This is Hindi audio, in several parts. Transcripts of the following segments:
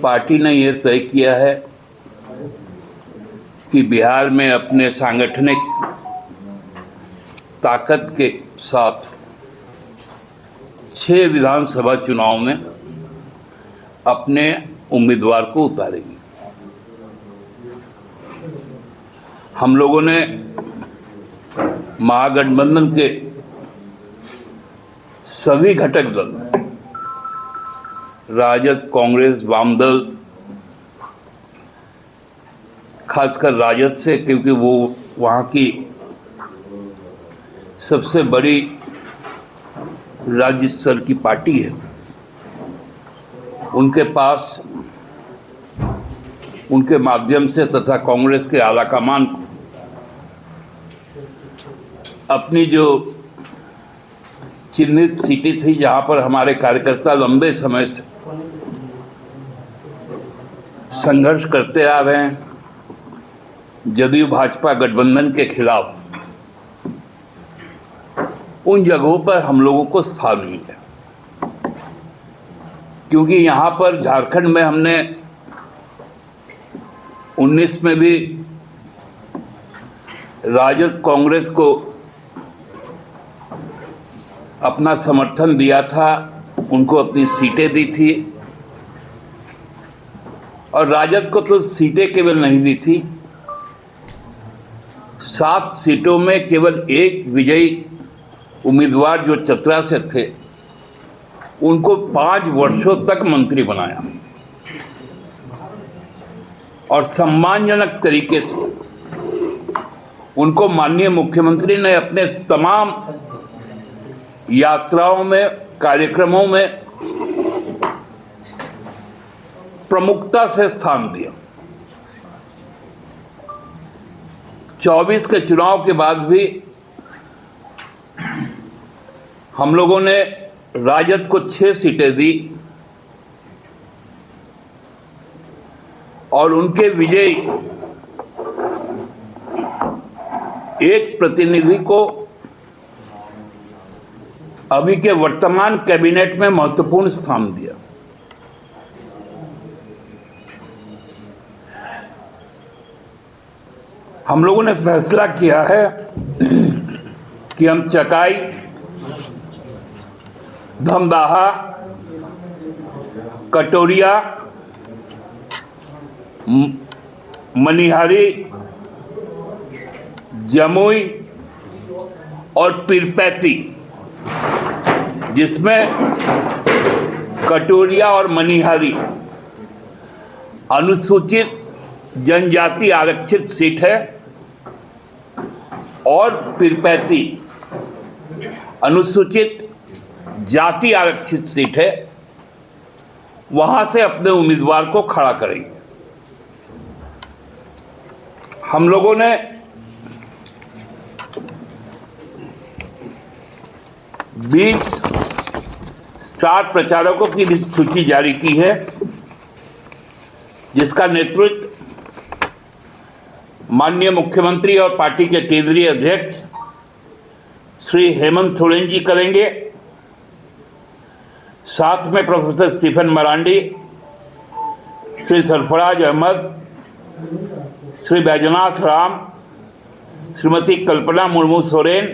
पार्टी ने ये तय किया है कि बिहार में अपने सांगठनिक ताकत के साथ 6 विधानसभा चुनाव में अपने उम्मीदवार को उतारेगी। हम लोगों ने महागठबंधन के सभी घटक दल, राजद, कांग्रेस, वामदल, खासकर राजद से, क्योंकि वो वहाँ की सबसे बड़ी राज्य स्तर की पार्टी है, उनके पास, उनके माध्यम से तथा कांग्रेस के आलाकमान को अपनी जो चिन्हित सीटें थी, जहां पर हमारे कार्यकर्ता लंबे समय से संघर्ष करते आ रहे हैं जदयू भाजपा गठबंधन के खिलाफ, उन जगहों पर हम लोगों को स्थान मिला। क्योंकि यहाँ पर झारखंड में हमने 19 में भी राजद कांग्रेस को अपना समर्थन दिया था, उनको अपनी सीटें दी थी, और राजद को तो सीटें केवल नहीं दी थी, 7 सीटों में केवल एक विजयी उम्मीदवार जो चतरा से थे, उनको 5 वर्षों तक मंत्री बनाया और सम्मानजनक तरीके से उनको माननीय मुख्यमंत्री ने अपने तमाम यात्राओं में, कार्यक्रमों में प्रमुखता से स्थान दिया। 24 के चुनाव के बाद भी हम लोगों ने राजद को 6 सीटें दी और उनके विजयी एक प्रतिनिधि को अभी के वर्तमान कैबिनेट में महत्वपूर्ण स्थान दिया। हम लोगों ने फैसला किया है कि हम चकाई, धमदाहा, कटोरिया, मनिहारी, जमुई और पीरपैती, जिसमें कटोरिया और मनिहारी अनुसूचित जनजाति आरक्षित सीट है और पीरपैती अनुसूचित जाति आरक्षित सीट है, वहां से अपने उम्मीदवार को खड़ा करेंगे। हम लोगों ने 20 स्टार प्रचारकों की सूची जारी की है, जिसका नेतृत्व माननीय मुख्यमंत्री और पार्टी के केंद्रीय अध्यक्ष श्री हेमंत सोरेन जी करेंगे। साथ में प्रोफेसर स्टीफन मरांडी, श्री सरफराज अहमद, श्री बैजनाथ राम, श्रीमती कल्पना मुर्मू सोरेन,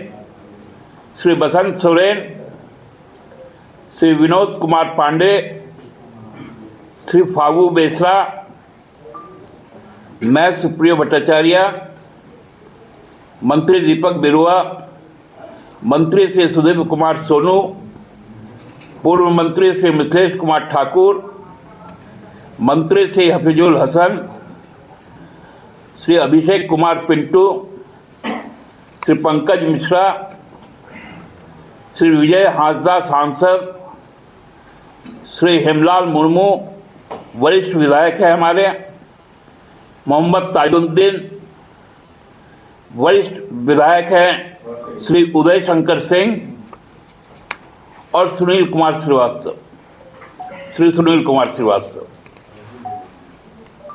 श्री बसंत सोरेन, श्री विनोद कुमार पांडे, श्री फागू बेसरा, मैं सुप्रियो भट्टाचार्य, मंत्री दीपक बिरुआ, मंत्री श्री सुदीप कुमार सोनू, पूर्व मंत्री श्री मिथिलेश कुमार ठाकुर, मंत्री श्री हफीजुल हसन, श्री अभिषेक कुमार पिंटू, श्री पंकज मिश्रा, श्री विजय हांसदा सांसद, श्री हेमलाल मुर्मू वरिष्ठ विधायक है हमारे, मोहम्मद ताजुद्दीन वरिष्ठ विधायक हैं, श्री उदय शंकर सिंह और सुनील कुमार श्रीवास्तव, श्री सुनील कुमार श्रीवास्तव।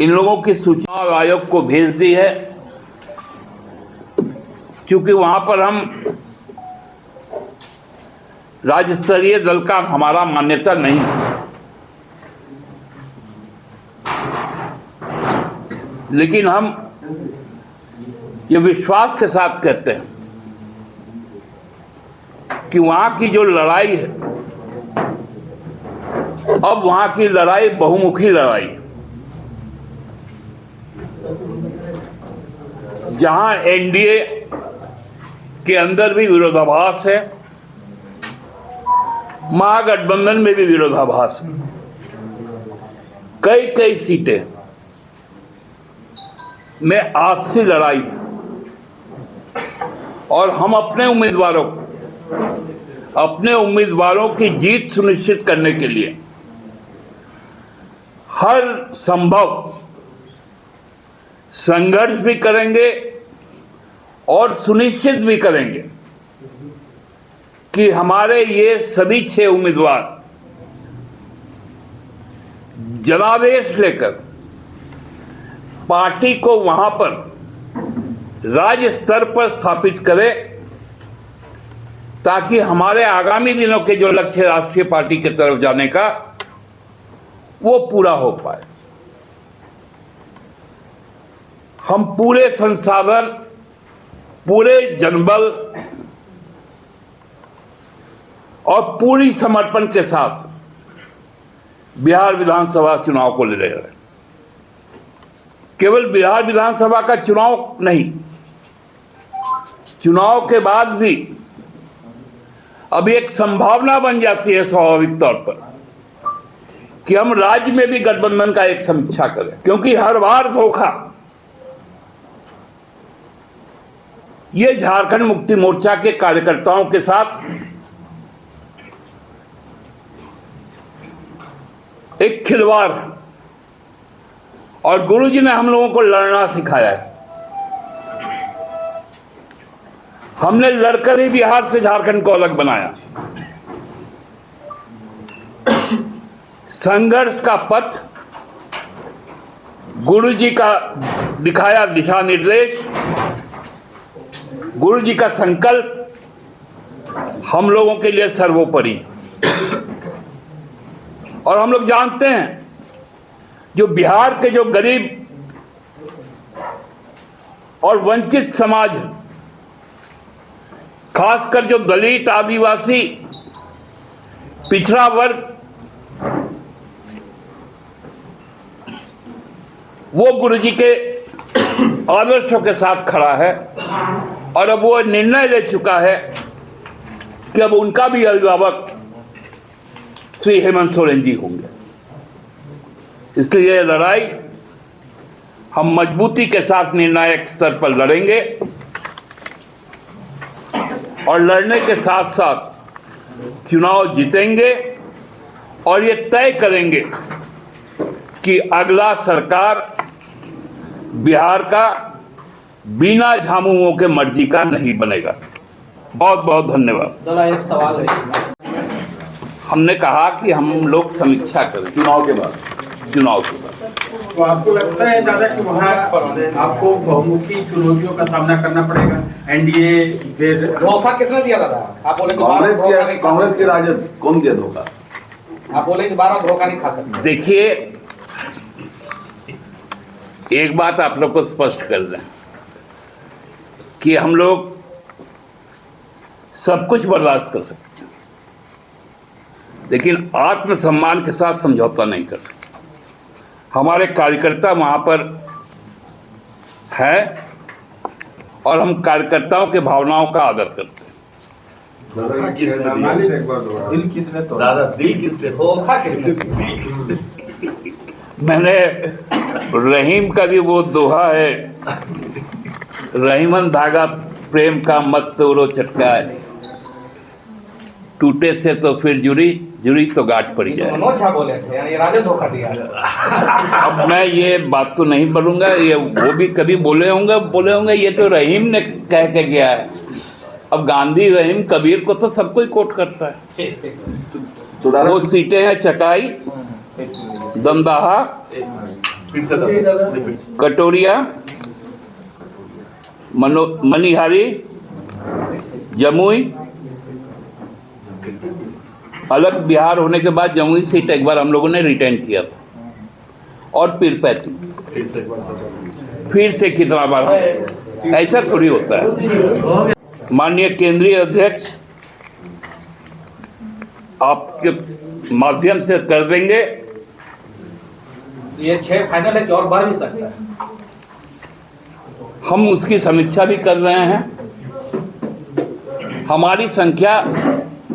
इन लोगों की सूचना आयोग को भेज दी है, क्योंकि वहां पर हम राज्य स्तरीय दल का हमारा मान्यता नहीं है। लेकिन हम ये विश्वास के साथ कहते हैं कि वहां की जो लड़ाई है, अब वहां की लड़ाई बहुमुखी लड़ाई, जहां एनडीए के अंदर भी विरोधाभास है, महागठबंधन में भी विरोधाभास है। कई कई सीटें में आपसी लड़ाई है और हम अपने उम्मीदवारों की जीत सुनिश्चित करने के लिए हर संभव संघर्ष भी करेंगे और सुनिश्चित भी करेंगे कि हमारे ये सभी 6 उम्मीदवार जनादेश लेकर पार्टी को वहां पर राज्य स्तर पर स्थापित करें, ताकि हमारे आगामी दिनों के जो लक्ष्य राष्ट्रीय पार्टी की तरफ जाने का, वो पूरा हो पाए। हम पूरे संसाधन, पूरे जनबल और पूरी समर्पण के साथ बिहार विधानसभा चुनाव को ले रहे हैं। केवल बिहार विधानसभा का चुनाव नहीं, चुनाव के बाद भी अब एक संभावना बन जाती है स्वाभाविक तौर पर कि हम राज्य में भी गठबंधन का एक समीक्षा करें, क्योंकि हर बार धोखा ये झारखंड मुक्ति मोर्चा के कार्यकर्ताओं के साथ एक खिलवाड़ है और गुरुजी ने हम लोगों को लड़ना सिखाया है। हमने लड़कर ही बिहार से झारखंड को अलग बनाया। संघर्ष का पथ, गुरुजी का दिखाया दिशा निर्देश, गुरुजी का संकल्प हम लोगों के लिए सर्वोपरि। और हम लोग जानते हैं जो बिहार के जो गरीब और वंचित समाज है, खासकर जो दलित, आदिवासी, पिछड़ा वर्ग, वो गुरुजी के आदर्शों के साथ खड़ा है और अब वो निर्णय ले चुका है कि अब उनका भी अभिभावक श्री हेमंत सोरेन जी होंगे। इसलिए यह लड़ाई हम मजबूती के साथ निर्णायक स्तर पर लड़ेंगे और लड़ने के साथ साथ चुनाव जीतेंगे और ये तय करेंगे कि अगला सरकार बिहार का बिना झामुओं के मर्जी का नहीं बनेगा। बहुत बहुत धन्यवाद। दादा एक सवाल है, हमने कहा कि हम लोग समीक्षा करें चुनाव के बाद। तो आपको लगता है दादा कि वहाँ आपको बहुमुखी चुनौतियों का सामना करना पड़ेगा? एनडीए फिर धोखा किसने दिया दादा? आप बोले कांग्रेस के राजद कौन दिया धोखा? आप बोले दोबारा धोखा नहीं खा सकते। देखिए, एक बात आप लोग को स्पष्ट कर दें कि हम लोग सब कुछ बर्दाश्त कर सकते हैं, लेकिन आत्मसम्मान के साथ समझौता नहीं कर सकते। हमारे कार्यकर्ता वहां पर है और हम कार्यकर्ताओं के भावनाओं का आदर करते हैं। दिल किसने तोड़ा? दादा दिल किसने धोखा किसने? मैंने रहीम का भी वो दोहा है, रहीमन धागा प्रेम का मत तोड़ो चटकाए, टूटे से तो फिर जुड़ी, जुड़ी तो गांठ पड़ी जाए। मनोज झा बोले थे, यानी राजद धोखा दिया। अब मैं ये बात तो नहीं बोलूंगा, ये वो भी कभी बोले होंगे, ये तो रहीम ने कह के गया है। अब गांधी, रहीम, कबीर को तो सब कोई कोट करता है। तो वो सीटें हैं चटाई, दमदाहा, कटोरिया, मनिहारी, जमुई। अलग बिहार होने के बाद जमुई सीट एक बार हम लोगों ने रिटेन किया था, और पीरपैंती। फिर से कितना बार, ऐसा थोड़ी होता है। माननीय केंद्रीय अध्यक्ष आपके माध्यम से कर देंगे। ये 6 फाइनल है कि और बढ़ भी सकता है? हम उसकी समीक्षा भी कर रहे हैं। हमारी संख्या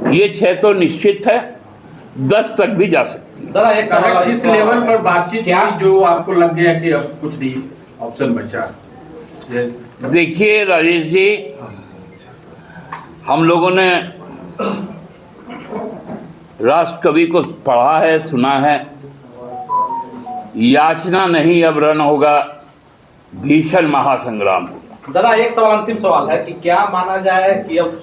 ये 6 तो निश्चित है, 10 तक भी जा सकती है। दादा एक सवाल किस लेवल पर बातचीत क्या? हुई जो आपको लग गया कि अब कुछ नहीं ऑप्शन बचा? देखिए राजेश जी, हम लोगों ने राष्ट्रकवि को पढ़ा है, सुना है, याचना नहीं अब रण होगा, भीषण महासंग्राम होगा। दादा एक सवाल, अंतिम सवाल है कि क्या माना जाए कि अब